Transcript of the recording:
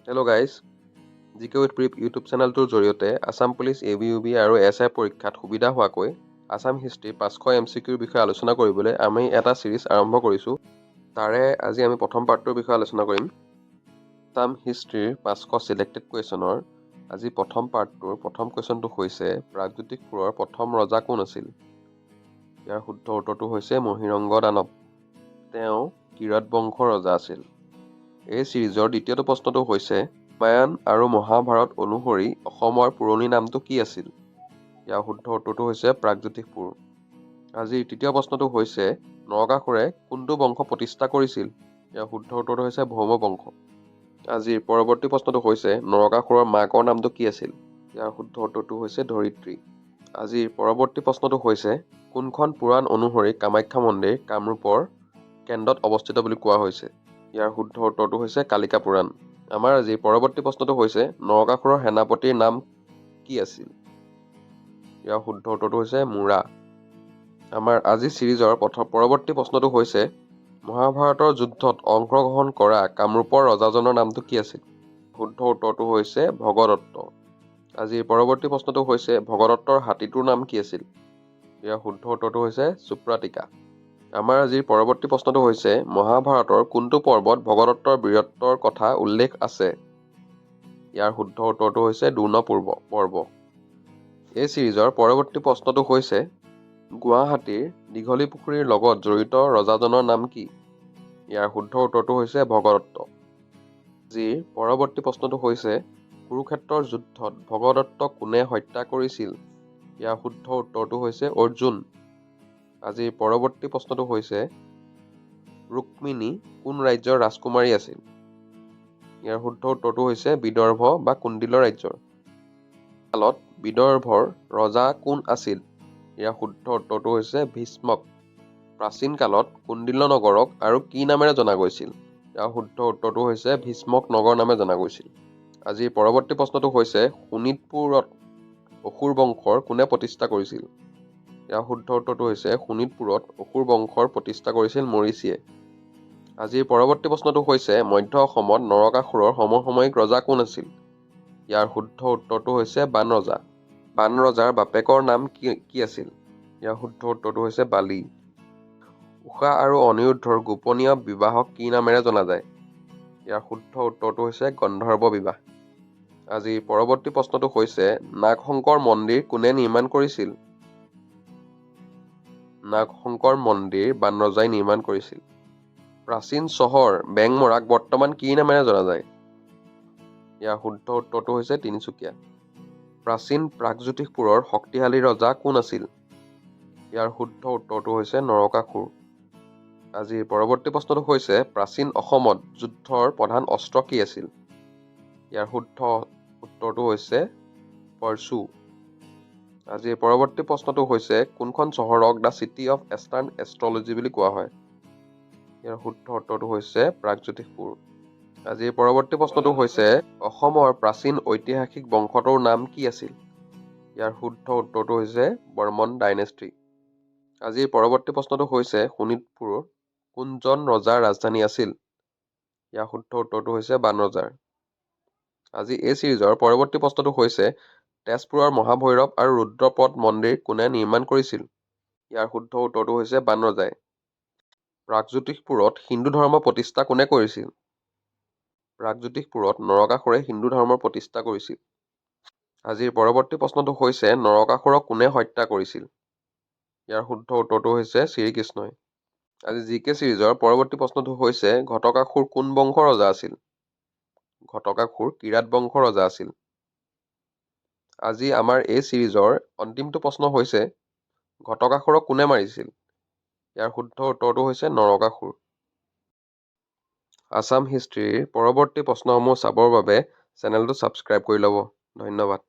Hello' guys, জিকে with প্ৰিপ YouTube চেনেলটোৰ জৰিয়তে আছাম পুলিচ ABUB আৰু SI পৰীক্ষাত সুবিধা হোৱাকৈ আছাম হিষ্ট্ৰী 500 MCQৰ বিষয়ে আলোচনা কৰিবলৈ আমি এটা চিৰিজ আৰম্ভ কৰিছোঁ। তাৰে আজি আমি প্ৰথম পাৰ্টটোৰ বিষয়ে আলোচনা কৰিম। আছাম হিষ্ট্ৰীৰ 500 চিলেক্টেড কুৱেশ্যনৰ আজি প্ৰথম পাৰ্টটোৰ প্ৰথম কুৱেশ্যনটো হৈছে প্ৰাগজ্যোতিষপুৰৰ প্ৰথম ৰজা কোন আছিল? ইয়াৰ শুদ্ধ উত্তৰটো হৈছে মহীৰংগ দানৱ। তেওঁ কিৰাত বংশৰ ৰজা আছিল। এই চিৰিজৰ দ্বিতীয়টো প্ৰশ্নটো হৈছে ৰামায়ণ আৰু মহাভাৰত অনুসৰি অসমৰ পুৰণি নামটো কি আছিল? ইয়াৰ শুদ্ধ উত্তৰটো হৈছে প্ৰাগজ্যোতিষপুৰ। আজিৰ তৃতীয় প্ৰশ্নটো হৈছে নৰকাসুৰে কোনটো বংশ প্ৰতিষ্ঠা কৰিছিল? ইয়াৰ শুদ্ধ উত্তৰটো হৈছে ভৌম বংশ। আজিৰ পৰৱৰ্তী প্ৰশ্নটো হৈছে নৰকাসুৰৰ মাকৰ নামটো কি আছিল? ইয়াৰ শুদ্ধ উত্তৰটো হৈছে ধৰিত্ৰী। আজিৰ পৰৱৰ্তী প্ৰশ্নটো হৈছে কোনখন পুৰাণ অনুসৰি কামাখ্যা মন্দিৰ কামৰূপৰ কেন্দ্ৰত অৱস্থিত বুলি কোৱা হৈছে? ইয়াৰ শুদ্ধ উত্তৰটো হৈছে কালিকা পুৰাণ। আমাৰ আজি পৰৱৰ্তী প্ৰশ্নটো হৈছে নৰকাসুৰৰ সেনাপতিৰ নাম কি আছিল? ইয়াৰ শুদ্ধ উত্তৰটো হৈছে মুৰা। আমাৰ আজি চিৰিজৰ পৰৱৰ্তী প্ৰশ্নটো হৈছে মহাভাৰতৰ যুদ্ধত অংশগ্ৰহণ কৰা কামৰূপৰ ৰজাজনৰ নামটো কি আছিল? শুদ্ধ উত্তৰটো হৈছে ভগদত্ত। আজিৰ পৰৱৰ্তী প্ৰশ্নটো হৈছে ভগদত্তৰ হাতীটোৰ নাম কি আছিল? ইয়াৰ শুদ্ধ উত্তৰটো হৈছে সুপ্ৰাতিকা। আমাৰ আজিৰ পৰৱৰ্তী প্ৰশ্নটো হৈছে মহাভাৰতৰ কোনটো পৰ্বত ভগদত্তৰ বীৰত্বৰ কথা উল্লেখ আছে? ইয়াৰ শুদ্ধ উত্তৰটো হৈছে দ্ৰোণ পৰ্ব। এই চিৰিজৰ পৰৱৰ্তী প্ৰশ্নটো হৈছে গুৱাহাটীৰ দীঘলী পুখুৰীৰ লগত জড়িত ৰজাজনৰ নাম কি? ইয়াৰ শুদ্ধ উত্তৰটো হৈছে ভগদত্ত। আজিৰ পৰৱৰ্তী প্ৰশ্নটো হৈছে কুৰুক্ষেত্ৰৰ যুদ্ধত ভগদত্তক কোনে হত্যা কৰিছিল? ইয়াৰ শুদ্ধ উত্তৰটো হৈছে অৰ্জুন। আজিৰ পৰৱৰ্তী প্ৰশ্নটো হৈছে ৰুক্মিণী কোন ৰাজ্যৰ ৰাজকুমাৰী আছিল? ইয়াৰ শুদ্ধ উত্তৰটো হৈছে বিদৰ্ভ বা কুণ্ডিল ৰাজ্যৰ। কালত বিদৰ্ভৰ ৰজা কোন আছিল? ইয়াৰ শুদ্ধ উত্তৰটো হৈছে ভীষ্মক। প্ৰাচীন কালত কুণ্ডিল নগৰক আৰু কি নামেৰে জনা গৈছিল? ইয়াৰ শুদ্ধ উত্তৰটো হৈছে ভীষ্মক নগৰ নামে জনা গৈছিল। আজিৰ পৰৱৰ্তী প্ৰশ্নটো হৈছে শোণিতপুৰত অসুৰ বংশৰ কোনে প্ৰতিষ্ঠা কৰিছিল? ইয়াৰ শুদ্ধ উত্তৰটো হৈছে শোণিতপুৰত অসুৰ বংশৰ প্ৰতিষ্ঠা কৰিছিল মৰীচিয়ে। আজিৰ পৰৱৰ্তী প্ৰশ্নটো হৈছে মধ্য অসমত নৰকাসুৰৰ সমসাময়িক ৰজা কোন আছিল? ইয়াৰ শুদ্ধ উত্তৰটো হৈছে বাণৰজা। বাণৰজাৰ বাপেকৰ নাম কি আছিল? ইয়াৰ শুদ্ধ উত্তৰটো হৈছে বালি। ঊষা আৰু অনিৰুদ্ধৰ গোপনীয় বিবাহক কি নামেৰে জনা যায়? ইয়াৰ শুদ্ধ উত্তৰটো হৈছে গন্ধৰ্ব বিবাহ। আজিৰ পৰৱৰ্তী প্ৰশ্নটো হৈছে নাগশংকৰ মন্দিৰ কোনে নিৰ্মাণ কৰিছিল? নাগশংকৰ মন্দিৰ বাণৰজাই নিৰ্মাণ কৰিছিল। প্ৰাচীন চহৰ বেংমৰাক বৰ্তমান কি নামেৰে জনা যায়? ইয়াৰ শুদ্ধ উত্তৰটো হৈছে তিনিচুকীয়া। প্ৰাচীন প্ৰাগজ্যোতিষপুৰৰ শক্তিশালী ৰজা কোন আছিল? ইয়াৰ শুদ্ধ উত্তৰটো হৈছে নৰকাসুৰ। আজিৰ পৰৱৰ্তী প্ৰশ্নটো হৈছে প্ৰাচীন অসমত যুদ্ধৰ প্ৰধান অস্ত্ৰ কি আছিল? ইয়াৰ শুদ্ধ উত্তৰটো হৈছে পৰশু। আজিৰ পৰৱৰ্তী প্ৰশ্নটো হৈছে কোনখন চহৰক the city of eastern astrology বুলি কোৱা হয়? ইয়াৰ শুদ্ধ উত্তৰটো হৈছে প্ৰাগজ্যোতিষপুৰ। আজিৰ পৰৱৰ্তী প্ৰশ্নটো হৈছে অসমৰ প্ৰাচীন ঐতিহাসিক বংশটোৰ নাম কি আছিল? ইয়াৰ শুদ্ধ উত্তৰটো হৈছে বৰ্মন ডাইনেষ্টি। আজিৰ পৰৱৰ্তী প্ৰশ্নটো হৈছে শোণিতপুৰ কোনজন ৰজাৰ ৰাজধানী আছিল? ইয়াৰ শুদ্ধ উত্তৰটো হৈছে বাণৰজাৰ। আজি এই চিৰিজৰ পৰৱৰ্তী প্ৰশ্নটো হৈছে তেজপুৰৰ মহাভৈৰৱ আৰু ৰুদ্ৰপদ মন্দিৰ কোনে নিৰ্মাণ কৰিছিল? ইয়াৰ শুদ্ধ উত্তৰটো হৈছে বাণৰজাই। প্ৰাগজ্যোতিষপুৰত হিন্দু ধৰ্ম প্ৰতিষ্ঠা কোনে কৰিছিল? প্ৰাগজ্যোতিষপুৰত নৰকাসুৰে হিন্দু ধৰ্মৰ প্ৰতিষ্ঠা কৰিছিল। আজিৰ পৰৱৰ্তী প্ৰশ্নটো হৈছে নৰকাসুৰক কোনে হত্যা কৰিছিল? ইয়াৰ শুদ্ধ উত্তৰটো হৈছে শ্ৰীকৃষ্ণই। আজি জিকে চিৰিজৰ পৰৱৰ্তী প্ৰশ্নটো হৈছে ঘটকাসুৰ কোন বংশৰ ৰজা আছিল? ঘটকাসুৰ কিৰাত বংশৰ ৰজা আছিল। আজি আমাৰ এই চিৰিজৰ অন্তিমটো প্ৰশ্ন হৈছে ঘটকাসুৰক কোনে মাৰিছিল? ইয়াৰ শুদ্ধ উত্তৰটো হৈছে নৰকাসুৰ। আছাম হিষ্ট্ৰীৰ পৰৱৰ্তী প্ৰশ্নসমূহ চাবৰ বাবে চেনেলটো ছাবস্ক্ৰাইব কৰি ল'ব। ধন্যবাদ।